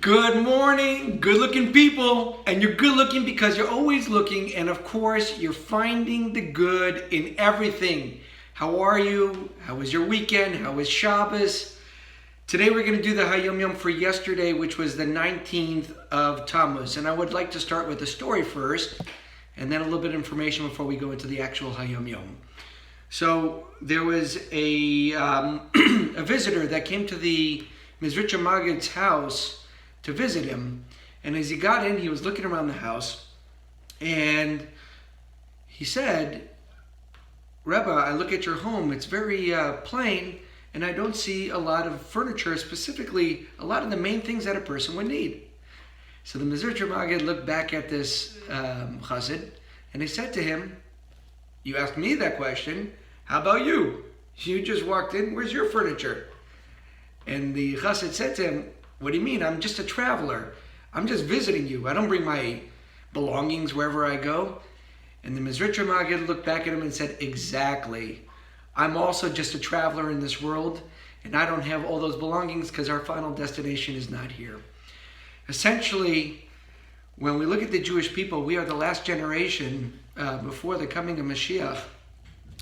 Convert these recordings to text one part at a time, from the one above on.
Good morning, good looking people. And you're good looking because you're always looking, and of course you're finding the good in everything. How are you? How was your weekend? How was Shabbos? Today we're going to do the Hayom Yom for yesterday, which was the 19th of Tammuz. And I would like to start with the story first, and then a little bit of information before we go into the actual Hayom Yom. So there was a visitor that came to the Mizritcha Maggid's house to visit him, and as he got in, he was looking around the house, and he said, "Rebbe, I look at your home, it's very plain, and I don't see a lot of furniture, specifically a lot of the main things that a person would need." So the Mizritcha Maggid looked back at this chassid, and he said to him, "You asked me that question, how about you? You just walked in, where's your furniture?" And the chassid said to him, "What do you mean? I'm just a traveler. I'm just visiting you. I don't bring my belongings wherever I go." And the Mizritcha Maggid looked back at him and said, "Exactly. I'm also just a traveler in this world, and I don't have all those belongings because our final destination is not here." Essentially, when we look at the Jewish people, we are the last generation before the coming of Mashiach.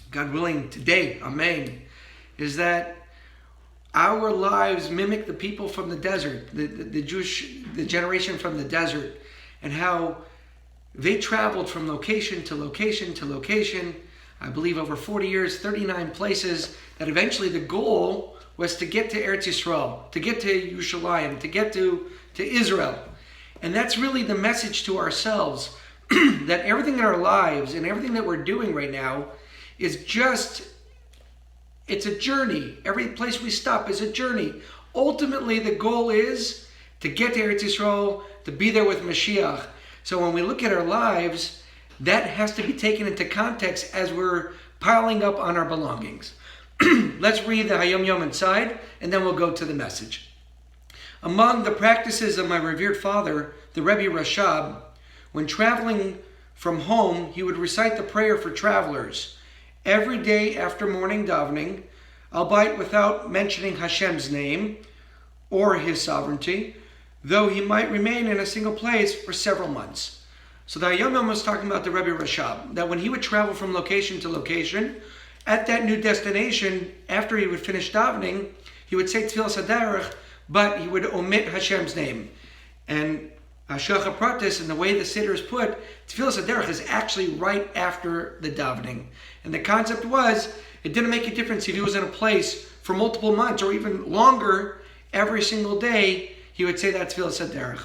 God willing, today, amen, is that our lives mimic the people from the desert, the generation from the desert, and how they traveled from location to location to location. I believe over 40 years, 39 places, that eventually the goal was to get to Eretz Yisrael, to get to Yerushalayim, to get to Israel. And that's really the message to ourselves, that everything in our lives and everything that we're doing right now is just, it's a journey. Every place we stop is a journey. Ultimately, the goal is to get to Eretz Yisrael, to be there with Mashiach. So when we look at our lives, that has to be taken into context as we're piling up on our belongings. Let's read the Hayom Yom inside, and then we'll go to the message. Among the practices of my revered father, the Rebbe Rashab, when traveling from home, he would recite the prayer for travelers every day after morning davening, albeit without mentioning Hashem's name or his sovereignty, though he might remain in a single place for several months. So the Hayom Yom was talking about the Rebbe Rashab, that when he would travel from location to location, at that new destination, after he would finish davening, he would say Tfilas HaDerech, but he would omit Hashem's name. And Hashgacha Pratis, and the way the Siddur is put, Tfilas HaDerech is actually right after the davening. And the concept was, it didn't make a difference if he was in a place for multiple months or even longer, every single day, he would say that Tfilas HaDerech.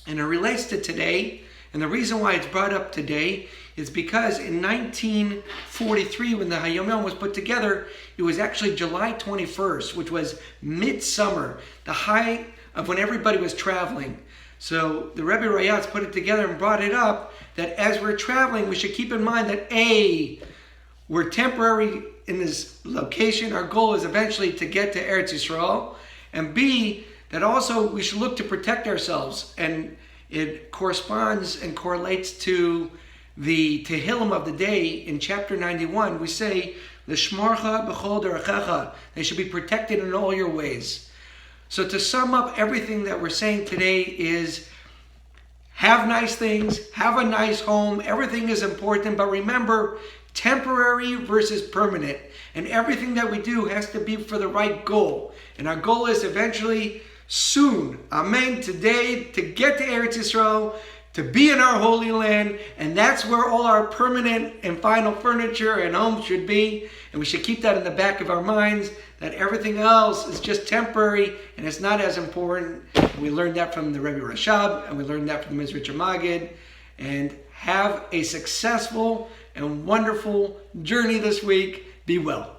And it relates to today, and the reason why it's brought up today is because in 1943, when the Hayom Yom was put together, it was actually July 21st, which was midsummer, the height of when everybody was traveling. So the Rebbe Rayatz put it together and brought it up that as we're traveling, we should keep in mind that A, we're temporary in this location. Our goal is eventually to get to Eretz Yisrael. And B, that also we should look to protect ourselves. And it corresponds and correlates to the Tehillim of the day in chapter 91. We say, L'shmarcha b'chol derechecha. They should be protected in all your ways. So to sum up everything that we're saying today is, have nice things, have a nice home, everything is important, but remember, temporary versus permanent. And everything that we do has to be for the right goal. And our goal is eventually, soon, amen, today, to get to Eretz Yisrael, to be in our holy land, and that's where all our permanent and final furniture and homes should be. And we should keep that in the back of our minds, that everything else is just temporary and it's not as important. And we learned that from the Rebbe Rashab, and we learned that from the Mizritcha Maggid. And have a successful and wonderful journey this week. Be well.